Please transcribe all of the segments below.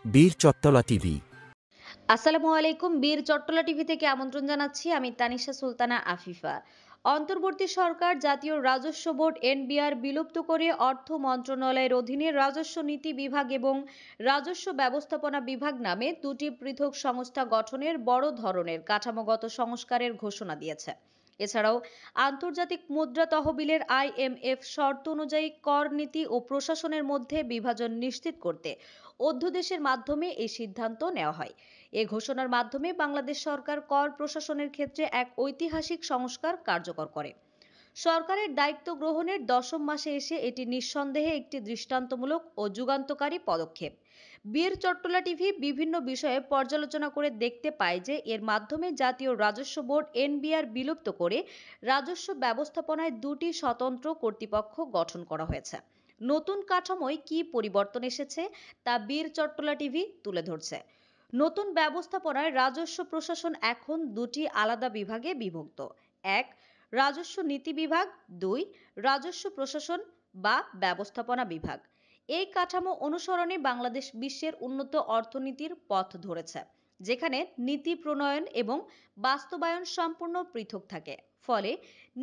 বীর চট্টলা টিভি। আসসালামু আলাইকুম। বীর চট্টলা টিভি থেকে আমন্ত্রণ জানাচ্ছি। আমি তানিশা সুলতানা আফিফা। অন্তর্বর্তী সরকার জাতীয় রাজস্ব বোর্ড এনবিআর বিলুপ্ত করে অর্থ মন্ত্রণালয়ের অধীনে রাজস্ব নীতি বিভাগ এবং রাজস্ব ব্যবস্থাপনা বিভাগ নামে দুটি পৃথক সংস্থা গঠনের বড় ধরনের কাঠামোগত সংস্কারের ঘোষণা দিয়েছে। এছাড়াও আন্তর্জাতিক মুদ্রা তহবিলের আইএমএফ শর্ত অনুযায়ী কর নীতি ও প্রশাসনের মধ্যে বিভাজন নিশ্চিত করতে অধ্যাদেশের মাধ্যমে এই সিদ্ধান্ত নেওয়া হয়। এ ঘোষণার মাধ্যমে বাংলাদেশ সরকার কর প্রশাসনের ক্ষেত্রে এক ঐতিহাসিক সংস্কার কার্যকর করে। সরকারের দায়িত্ব গ্রহণের দশম মাসে এসে এটি নিঃসন্দেহে একটি দৃষ্টান্তমূলক ও যুগান্তকারী পদক্ষেপ। বীর চট্টলা টিভি বিভিন্ন বিষয়ে পর্যালোচনা করে দেখতে পায় যে এর মাধ্যমে জাতীয় রাজস্ব বোর্ড এনবিআর বিলুপ্ত করে রাজস্ব ব্যবস্থাপনায় দুটি স্বতন্ত্র কর্তৃপক্ষ গঠন করা হয়েছে। নতুন কাঠামোয় কি পরিবর্তন এসেছে তা বীর চট্টলা টিভি তুলে ধরছে। নতুন ব্যবস্থাপনায় রাজস্ব প্রশাসন এখন দুটি আলাদা বিভাগে বিভক্ত। এক, রাজস্ব নীতি বিভাগ। দুই, রাজস্ব প্রশাসন বা ব্যবস্থাপনা বিভাগ। এই কাঠামো অনুসরণে বাংলাদেশ বিশ্বের উন্নত অর্থনীতির পথ ধরেছে, যেখানে নীতি প্রণয়ন এবং বাস্তবায়ন সম্পূর্ণ পৃথক থাকে। ফলে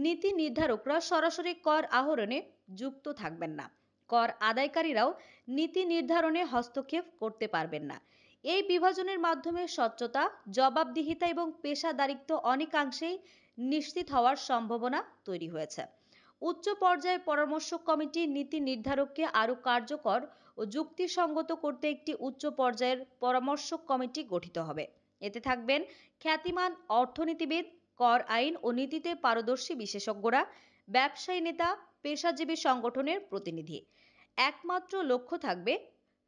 নীতি নির্ধারকরা সরাসরি কর আহরণে যুক্ত থাকবেন না, কর আদায়কারীরাও নীতি নির্ধারণে হস্তক্ষেপ করতে পারবেন না। এই বিভাজনের মাধ্যমে স্বচ্ছতা, জবাবদিহিতা এবং পেশাদারিত্ব অনেকাংশেই নিশ্চিত হওয়ার সম্ভাবনা তৈরি হয়েছে। উচ্চ পর্যায়ে পরামর্শ কমিটি নীতি নির্ধারককে আরও কার্যকর ও যুক্তিসঙ্গত করতে একটি উচ্চ পর্যায়ের পরামর্শ কমিটি গঠিত হবে। এতে থাকবেন খ্যাতিমান অর্থনীতিবিদ, কর আইন ও নীতিতে পারদর্শী বিশেষজ্ঞরা, ব্যবসায়ী নেতা, পেশাজীবী সংগঠনের প্রতিনিধি। একমাত্র লক্ষ্য থাকবে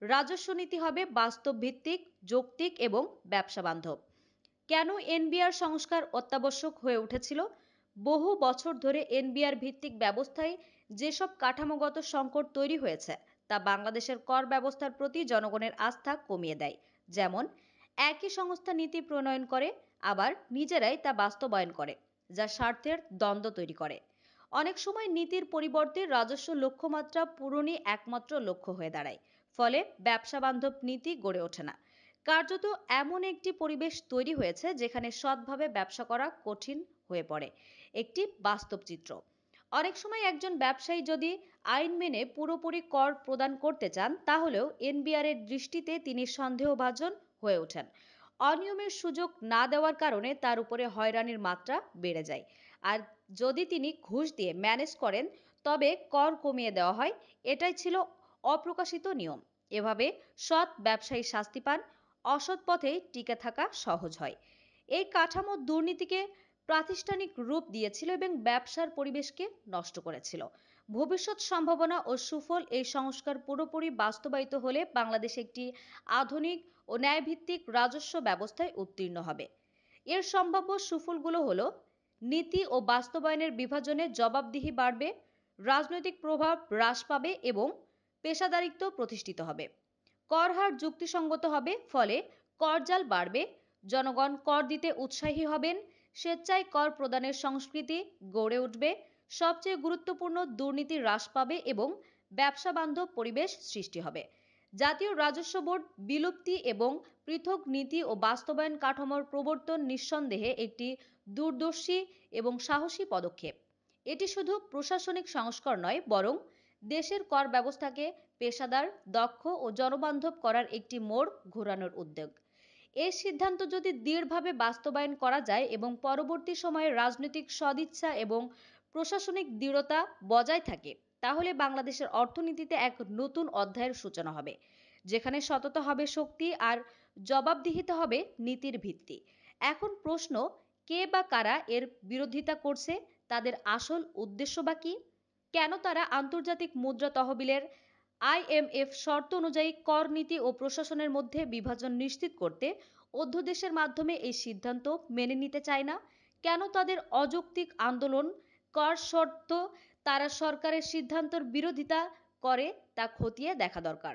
রাজস্ব নীতি হবে বাস্তব ভিত্তিক, যৌক্তিক এবং ব্যবসা বান্ধব। কেন এনবিআর সংস্কার অত্যাবশ্যক হয়ে উঠেছিল? বহু বছর ধরে এনবিআর ভিত্তিক ব্যবস্থায় যেসব কাঠামোগত সংকট তৈরি হয়েছে তা বাংলাদেশের কর ব্যবস্থার প্রতি জনগণের আস্থা কমিয়ে দেয়। যেমন, একই সংস্থা নীতি প্রণয়ন করে, আবার নিজেরাই তা বাস্তবায়ন করে, যা স্বার্থের দ্বন্দ্ব তৈরি করে। অনেক সময় নীতির পরিবর্তে রাজস্ব লক্ষ্যমাত্রা পূরণই একমাত্র লক্ষ্য হয়ে দাঁড়ায়। ফলে ব্যবসা বান্ধব নীতি গড়ে ওঠে না। কার্যত এমন একটি পরিবেশ তৈরি হয়েছে যেখানে সৎভাবে ব্যবসা করা কঠিন হয়ে পড়ে। একটি বাস্তব চিত্র। অনেক সময় একজন ব্যবসায়ী যদি আইন মেনে পুরোপুরি কর প্রদান করতে চান, তাহলেও এনবিআর এর দৃষ্টিতে তিনি সন্দেহভাজন হয়ে ওঠেন। অনিয়মের সুযোগ না দেওয়ার কারণে তার উপরে হয়রানির মাত্রা বেড়ে যায়। আর যদি তিনি ঘুষ দিয়ে ম্যানেজ করেন, তবে কর কমিয়ে দেওয়া হয়। এটাই ছিল অপ্রকাশিত নিয়ম। এভাবে সৎ ব্যবসায়ী শাস্তি পান, অসৎ পথে টিকে থাকা সহজ হয়। এই কাঠামো দুর্নীতিকে প্রাতিষ্ঠানিক রূপ দিয়েছিল এবং ব্যবসার পরিবেশকে নষ্ট করেছিল। ভবিষ্যৎ সম্ভাবনা ও সুফল এই সংস্কার পুরোপুরি বাস্তবায়িত হলে বাংলাদেশ একটি আধুনিক ও ন্যায়ভিত্তিক রাজস্ব ব্যবস্থায় উত্তীর্ণ হবে। এর সম্ভাব্য সুফলগুলো হলো: নীতি ও বাস্তবায়নের বিভাজনে জবাবদিহি বাড়বে, রাজনৈতিক প্রভাব হ্রাস পাবে এবং পেশাদারিত্ব প্রতিষ্ঠিত হবে। কর হার যুক্তিসঙ্গত হবে, ফলে করজাল বাড়বে, জনগণ কর দিতে উৎসাহী হবেন, স্বেচ্ছায় কর প্রদানের সংস্কৃতি গড়ে উঠবে। সবচেয়ে গুরুত্বপূর্ণ, দুর্নীতি হ্রাস পাবে এবং ব্যবসা বান্ধব পরিবেশ সৃষ্টি হবে। জাতীয় রাজস্ব বোর্ড বিলুপ্তি এবং পৃথক নীতি ও বাস্তবায়ন কাঠামোর প্রবর্তন নিঃসন্দেহে একটি দূরদর্শী এবং সাহসী পদক্ষেপ। এটি শুধু প্রশাসনিক সংস্কার নয়, বরং দেশের কর ব্যবস্থাকে পেশাদার, দক্ষ ও জনবান্ধব করার একটি মোড় ঘোরানোর উদ্যোগ। এই সিদ্ধান্ত যদি দৃঢ়ভাবে বাস্তবায়ন করা যায় এবং পরবর্তী সময়ে রাজনৈতিক সদিচ্ছা এবং প্রশাসনিক দৃঢ়তা বজায় থাকে, তাহলে বাংলাদেশের অর্থনীতিতে এক নতুন অধ্যায়ের সূচনা হবে, যেখানে সততা হবে শক্তি আর জবাবদিহিতা হবে নীতির ভিত্তি। এখন প্রশ্ন, কে বা কারা এর বিরোধিতা করছে? তাদের আসল উদ্দেশ্য বা কি? কেন তারা আন্তর্জাতিক মুদ্রা তহবিলের আইএমএফ শর্ত অনুযায়ী কর নীতি ও প্রশাসনের মধ্যে বিভাজন নিশ্চিত করতে অধ্যাদেশের মাধ্যমে এই সিদ্ধান্ত মেনে নিতে চায় না? কেন তাদের অযৌক্তিক আন্দোলন, কর শর্ত তারা সরকারের সিদ্ধান্তের বিরোধিতা করে, তা খতিয়ে দেখা দরকার।